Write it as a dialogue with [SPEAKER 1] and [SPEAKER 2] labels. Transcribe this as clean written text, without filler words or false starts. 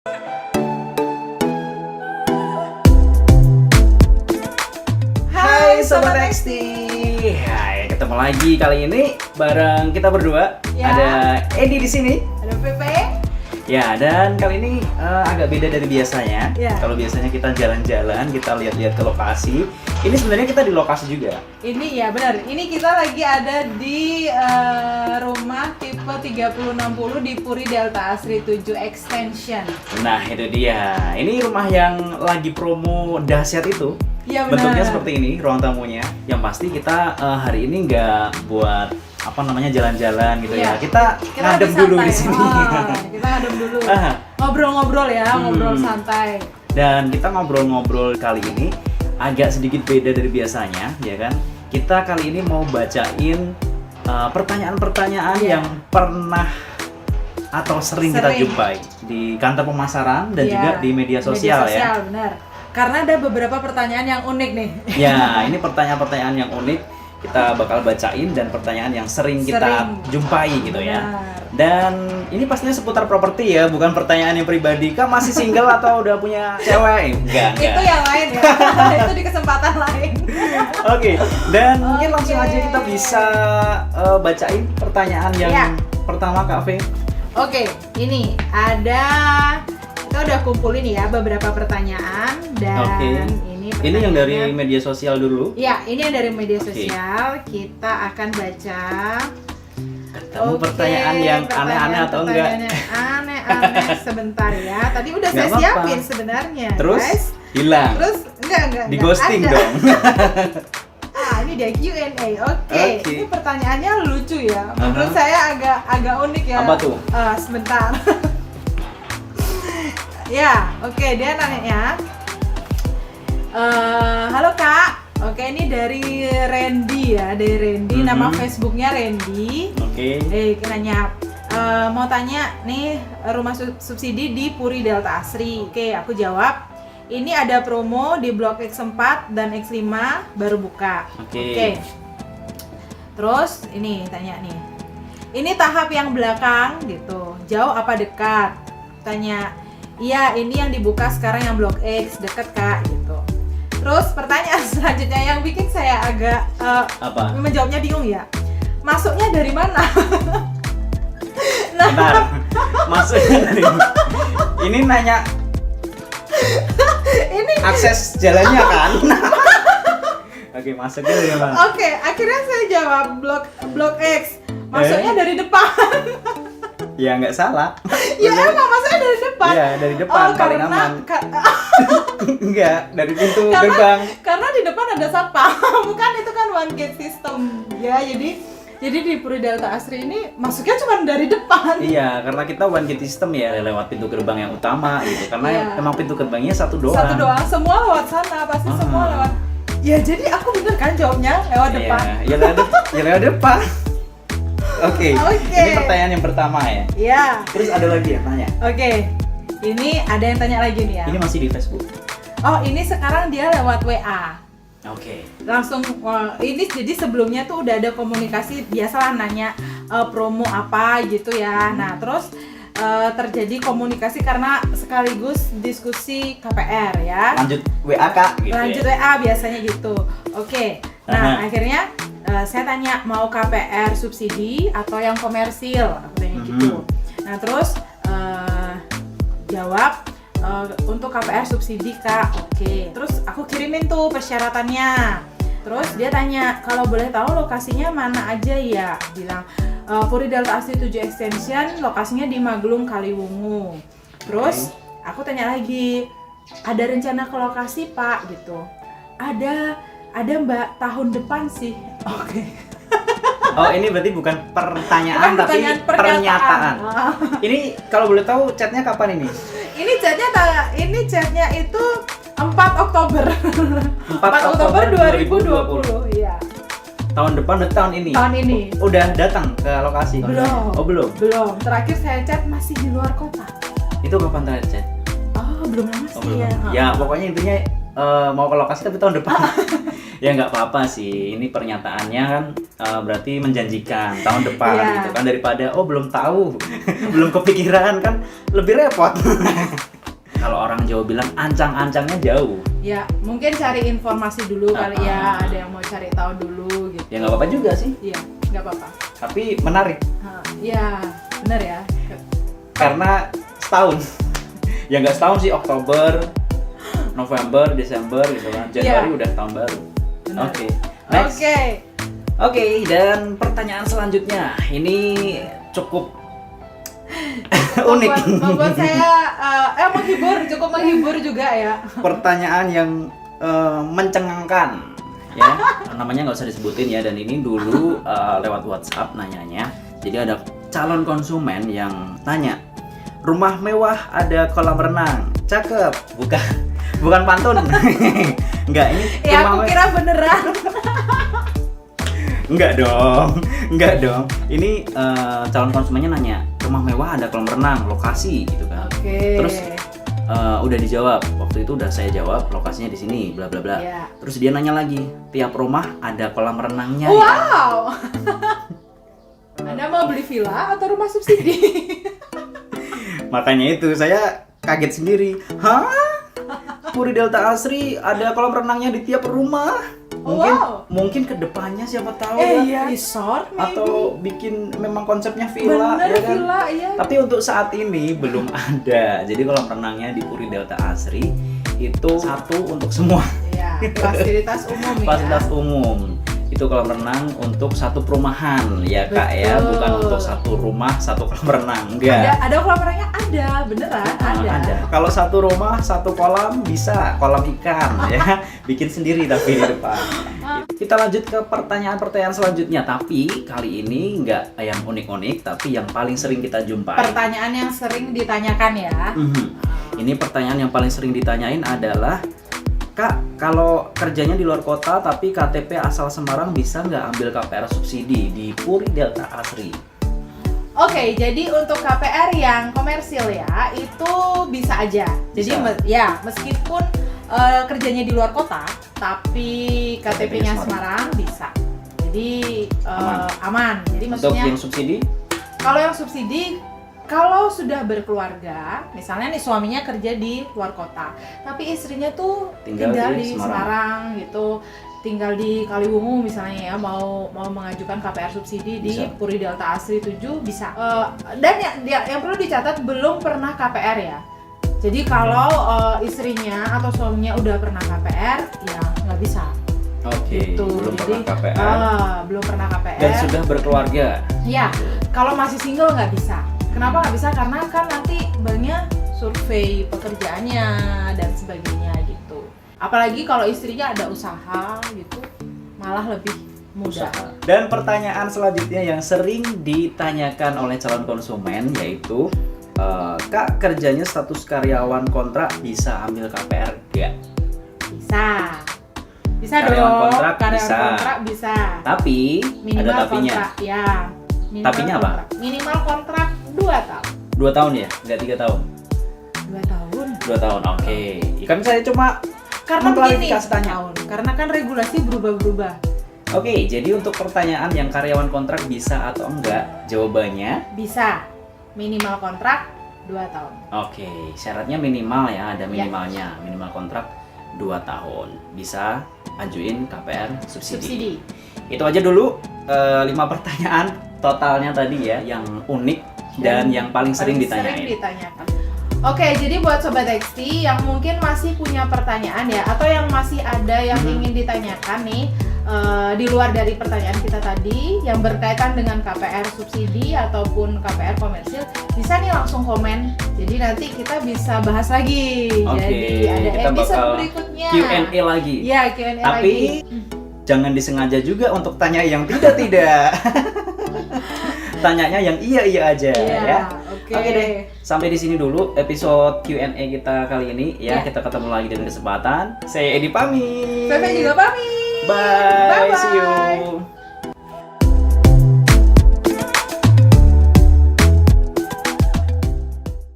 [SPEAKER 1] Hai Sobat XT. Hai, ketemu lagi kali ini bareng kita berdua.
[SPEAKER 2] Ya.
[SPEAKER 1] Ada Edi di sini.
[SPEAKER 2] Ada PP.
[SPEAKER 1] Ya, dan kali ini agak beda dari biasanya.
[SPEAKER 2] Ya.
[SPEAKER 1] Kalau biasanya kita jalan-jalan, kita lihat-lihat ke lokasi. Ini sebenarnya kita di lokasi juga.
[SPEAKER 2] Ini ya benar. Ini kita lagi ada di rumah tipe 3060 di Puri Delta Asri 7 Extension.
[SPEAKER 1] Nah, itu dia. Ini rumah yang lagi promo dahsyat itu.
[SPEAKER 2] Iya benar.
[SPEAKER 1] Bentuknya seperti ini, ruang tamunya. Yang pasti kita hari ini nggak buat jalan-jalan gitu ya. Kita ngadem
[SPEAKER 2] lebih
[SPEAKER 1] dulu
[SPEAKER 2] santai.
[SPEAKER 1] di sini.
[SPEAKER 2] Kita ngadem dulu.
[SPEAKER 1] Ah.
[SPEAKER 2] Ngobrol-ngobrol ya, ngobrol santai.
[SPEAKER 1] Dan kita ngobrol-ngobrol kali ini agak sedikit beda dari biasanya, ya kan? Kita kali ini mau bacain pertanyaan-pertanyaan yang pernah atau sering kita jumpai di kantor pemasaran dan juga di media sosial ya.
[SPEAKER 2] Benar. Karena ada beberapa pertanyaan yang unik nih.
[SPEAKER 1] Ya, ini pertanyaan-pertanyaan yang unik kita bakal bacain dan pertanyaan yang sering kita jumpai gitu ya. Dan ini pastinya seputar properti ya, bukan pertanyaan yang pribadi. Kak masih single atau udah punya cewek? Enggak.
[SPEAKER 2] Itu yang lain ya. Itu di kesempatan lain.
[SPEAKER 1] Oke, dan mungkin langsung aja kita bisa bacain pertanyaan yang pertama Kak V.
[SPEAKER 2] Oke, ini ada, kita udah kumpulin ya beberapa pertanyaan dan
[SPEAKER 1] ini yang dari media sosial dulu.
[SPEAKER 2] Ya, ini yang dari media sosial. Kita akan baca.
[SPEAKER 1] Ketemu pertanyaan yang aneh-aneh atau enggak?
[SPEAKER 2] Aneh-aneh sebentar ya. Tadi udah saya siapin sebenarnya.
[SPEAKER 1] Terus
[SPEAKER 2] guys.
[SPEAKER 1] Hilang.
[SPEAKER 2] Terus enggak.
[SPEAKER 1] Di ghosting
[SPEAKER 2] ada.
[SPEAKER 1] dong.
[SPEAKER 2] Ini dia Q&A. Oke. Ini pertanyaannya lucu ya. Menurut saya agak unik ya.
[SPEAKER 1] Apa tuh?
[SPEAKER 2] Sebentar. Ya, oke, dia nanya. Halo Kak. Oke, ini dari Randy ya, dari Randy. Nama Facebooknya Randy.
[SPEAKER 1] Oke.
[SPEAKER 2] Nanya, mau tanya nih rumah subsidi di Puri Delta Asri. Oke, aku jawab. Ini ada promo di Blok X4 dan X5 baru buka. Oke. Terus ini tanya nih. Ini tahap yang belakang gitu. Jauh apa dekat? Tanya. Iya, ini yang dibuka sekarang yang Blok X, dekat Kak gitu. Terus pertanyaan selanjutnya yang bikin saya agak menjawabnya bingung ya. Masuknya dari mana?
[SPEAKER 1] Bentar. Masuknya dari mana? Ini nanya
[SPEAKER 2] ini
[SPEAKER 1] akses jalannya kan? Oke, masuknya dari mana?
[SPEAKER 2] Oke, akhirnya saya jawab Blok X. Masuknya dari depan.
[SPEAKER 1] Ya nggak salah.
[SPEAKER 2] Ya emang masuknya dari depan.
[SPEAKER 1] Iya, dari depan paling aman. Enggak, dari pintu gerbang.
[SPEAKER 2] Karena di depan ada satpam. Bukan, itu kan one gate system. Ya, jadi di Puri Delta Asri ini masuknya cuma dari depan.
[SPEAKER 1] Iya, karena kita one gate system ya, lewat pintu gerbang yang utama gitu. Karena emang pintu gerbangnya satu doang.
[SPEAKER 2] Satu doang, semua lewat sana, pasti semua lewat. Ya, jadi aku bener kan jawabnya lewat depan.
[SPEAKER 1] Ya lewat depan. Oke. Ini pertanyaan yang pertama ya.
[SPEAKER 2] Iya.
[SPEAKER 1] Terus ada lagi yang tanya.
[SPEAKER 2] Oke. Ini ada yang tanya lagi nih ya.
[SPEAKER 1] Ini masih di Facebook.
[SPEAKER 2] Oh, ini sekarang dia lewat WA.
[SPEAKER 1] Oke.
[SPEAKER 2] Langsung ini jadi sebelumnya tuh udah ada komunikasi, biasalah nanya promo apa gitu ya. Nah, terus terjadi komunikasi karena sekaligus diskusi KPR ya.
[SPEAKER 1] Lanjut WA Kak gitu.
[SPEAKER 2] Lanjut WA biasanya gitu. Oke. Nah, akhirnya saya tanya mau KPR subsidi atau yang komersil, aku tanya gitu. Nah, terus jawab untuk KPR subsidi Kak. Oke. Terus aku kirimin tuh persyaratannya. Terus dia tanya, kalau boleh tahu lokasinya mana aja ya? Bilang Puri Delta Asri 7 Extension, lokasinya di Magelung Kaliwungu. Terus aku tanya lagi, ada rencana ke lokasi Pak gitu? Ada Mbak, tahun depan sih. Oke.
[SPEAKER 1] Oh, ini berarti bukan pertanyaan tapi pernyataan. Ini kalau boleh tahu chatnya kapan ini?
[SPEAKER 2] Ini chatnya itu 4 Oktober.
[SPEAKER 1] 4 Oktober
[SPEAKER 2] 2020. Iya.
[SPEAKER 1] Tahun depan atau tahun ini?
[SPEAKER 2] Tahun ini.
[SPEAKER 1] Udah datang ke lokasi?
[SPEAKER 2] Belum.
[SPEAKER 1] Oh, belum.
[SPEAKER 2] Belum. Terakhir saya chat masih di luar kota.
[SPEAKER 1] Itu kapan terakhir chat?
[SPEAKER 2] Oh, belum lama sih
[SPEAKER 1] belum.
[SPEAKER 2] ya.
[SPEAKER 1] Ya, pokoknya intinya mau ke lokasi tapi tahun depan. Ya nggak apa-apa sih, ini pernyataannya kan berarti menjanjikan tahun depan
[SPEAKER 2] Iya.
[SPEAKER 1] gitu kan, daripada oh belum tahu, belum kepikiran kan lebih repot. Kalau orang Jawa bilang ancang-ancangnya jauh.
[SPEAKER 2] Ya, mungkin cari informasi dulu kali ya, ada yang mau cari tahu dulu gitu.
[SPEAKER 1] Ya nggak apa-apa juga sih,
[SPEAKER 2] Iya, nggak apa-apa.
[SPEAKER 1] tapi menarik
[SPEAKER 2] Iya, benar ya.
[SPEAKER 1] karena setahun. Ya nggak setahun sih, Oktober, November, Desember gitu kan, Januari
[SPEAKER 2] Iya.
[SPEAKER 1] udah tahun baru.
[SPEAKER 2] Benar.
[SPEAKER 1] Oke, next.
[SPEAKER 2] Oke.
[SPEAKER 1] Oke, dan pertanyaan selanjutnya ini cukup unik.
[SPEAKER 2] Membuat saya cukup menghibur juga ya.
[SPEAKER 1] Pertanyaan yang mencengangkan, ya. Namanya nggak usah disebutin ya. Dan ini dulu lewat WhatsApp nanyanya. Jadi ada calon konsumen yang tanya, rumah mewah ada kolam renang, cakep, bukan pantun. Enggak, ini
[SPEAKER 2] Ya
[SPEAKER 1] rumah
[SPEAKER 2] aku kira beneran.
[SPEAKER 1] Enggak dong. Ini calon konsumennya nanya, rumah mewah ada kolam renang, lokasi gitu kan.
[SPEAKER 2] Oke.
[SPEAKER 1] Terus udah dijawab, waktu itu udah saya jawab lokasinya di sini, bla bla bla.
[SPEAKER 2] Iya.
[SPEAKER 1] Terus dia nanya lagi, tiap rumah ada kolam renangnya ya?
[SPEAKER 2] Wow. Anda mau beli villa atau rumah subsidi?
[SPEAKER 1] Makanya itu saya kaget sendiri. Hah? Puri Delta Asri ada kolam renangnya di tiap rumah? Mungkin kedepannya siapa tahu ya.
[SPEAKER 2] Resort maybe.
[SPEAKER 1] Atau bikin memang konsepnya villa,
[SPEAKER 2] Bener,
[SPEAKER 1] ya kan?
[SPEAKER 2] villa, iya.
[SPEAKER 1] Tapi untuk saat ini belum ada. Jadi kolam renangnya di Puri Delta Asri itu satu untuk semua.
[SPEAKER 2] Iya, fasilitas umum ya.
[SPEAKER 1] Fasilitas umum. Itu kolam renang untuk satu perumahan ya Kak ya,
[SPEAKER 2] Betul.
[SPEAKER 1] bukan untuk satu rumah satu kolam renang. Enggak.
[SPEAKER 2] Ada kolam renangnya, ada, beneran ada.
[SPEAKER 1] Kalau satu rumah satu kolam bisa, kolam ikan ya. Bikin sendiri tapi di depan. Kita lanjut ke pertanyaan-pertanyaan selanjutnya, tapi kali ini nggak yang unik-unik, tapi yang paling sering kita jumpai.
[SPEAKER 2] Pertanyaan yang sering ditanyakan ya.
[SPEAKER 1] Ini pertanyaan yang paling sering ditanyain adalah, Kak, kalau kerjanya di luar kota tapi KTP asal Semarang bisa nggak ambil KPR subsidi di Puri Delta Asri?
[SPEAKER 2] Oke, jadi untuk KPR yang komersil ya, itu bisa aja. Jadi
[SPEAKER 1] Bisa.
[SPEAKER 2] meskipun kerjanya di luar kota, tapi KTP-nya Semarang bisa. Jadi aman. Jadi
[SPEAKER 1] Untuk
[SPEAKER 2] maksudnya
[SPEAKER 1] yang subsidi?
[SPEAKER 2] kalau yang subsidi, kalau sudah berkeluarga, misalnya nih suaminya kerja di luar kota, tapi istrinya tuh
[SPEAKER 1] Tinggal
[SPEAKER 2] tinggal
[SPEAKER 1] di
[SPEAKER 2] di Semarang gitu, tinggal di Kaliwungu misalnya ya, mau mengajukan KPR subsidi di
[SPEAKER 1] Bisa.
[SPEAKER 2] Puri Delta Asri 7 bisa. Dan yang perlu dicatat, belum pernah KPR ya. Jadi kalau istrinya atau suaminya udah pernah KPR, ya nggak bisa.
[SPEAKER 1] Oke,
[SPEAKER 2] Gitu.
[SPEAKER 1] belum
[SPEAKER 2] Jadi,
[SPEAKER 1] pernah KPR
[SPEAKER 2] belum pernah KPR.
[SPEAKER 1] dan sudah berkeluarga.
[SPEAKER 2] Ya, kalau masih single nggak bisa. Kenapa nggak bisa? Karena kan nanti banknya survei pekerjaannya dan sebagainya gitu. Apalagi kalau istrinya ada usaha gitu, malah lebih mudah.
[SPEAKER 1] Dan pertanyaan selanjutnya yang sering ditanyakan oleh calon konsumen yaitu, Kak, kerjanya status karyawan kontrak bisa ambil KPR nggak?
[SPEAKER 2] Bisa. Bisa
[SPEAKER 1] Karyawan
[SPEAKER 2] dong.
[SPEAKER 1] kontrak
[SPEAKER 2] Karyawan
[SPEAKER 1] bisa.
[SPEAKER 2] kontrak bisa.
[SPEAKER 1] Tapi
[SPEAKER 2] Minimal
[SPEAKER 1] ada tapinya.
[SPEAKER 2] kontrak, ya. Minimal
[SPEAKER 1] Tapinya apa?
[SPEAKER 2] kontrak. Minimal kontrak 2 tahun.
[SPEAKER 1] 2 tahun ya, nggak 3 tahun.
[SPEAKER 2] 2 tahun.
[SPEAKER 1] 2 tahun, oke. Kan saya cuma
[SPEAKER 2] Karena begini,
[SPEAKER 1] mengklarifikasi tanya.
[SPEAKER 2] karena kan regulasi berubah-berubah.
[SPEAKER 1] Oke, jadi untuk pertanyaan yang karyawan kontrak bisa atau enggak, jawabannya
[SPEAKER 2] Bisa. Minimal kontrak 2 tahun.
[SPEAKER 1] oke. Syaratnya minimal ya, ada minimalnya. Minimal kontrak 2 tahun. Bisa ajuin KPR subsidi. Itu aja dulu 5 pertanyaan totalnya tadi ya, yang unik dan yang paling sering ditanyain.
[SPEAKER 2] ditanyakan. Oke, jadi buat Sobat XT yang mungkin masih punya pertanyaan ya, atau yang masih ada yang ingin ditanyakan nih, di luar dari pertanyaan kita tadi yang berkaitan dengan KPR subsidi ataupun KPR komersil, bisa nih langsung komen. Jadi nanti kita bisa bahas lagi.
[SPEAKER 1] Oke,
[SPEAKER 2] Jadi ada
[SPEAKER 1] kita
[SPEAKER 2] episode
[SPEAKER 1] bakal
[SPEAKER 2] berikutnya.
[SPEAKER 1] Q&A lagi.
[SPEAKER 2] Ya, Q&A
[SPEAKER 1] Tapi
[SPEAKER 2] lagi.
[SPEAKER 1] jangan disengaja juga untuk tanya yang tidak. Tanyanya yang iya aja ya. Oke deh. Sampai di sini dulu episode Q&A kita kali ini ya.
[SPEAKER 2] Ya.
[SPEAKER 1] Kita ketemu lagi dengan kesempatan. Saya Edi pamit.
[SPEAKER 2] Pepe juga pamit.
[SPEAKER 1] Bye.
[SPEAKER 2] Bye-bye.
[SPEAKER 1] See you.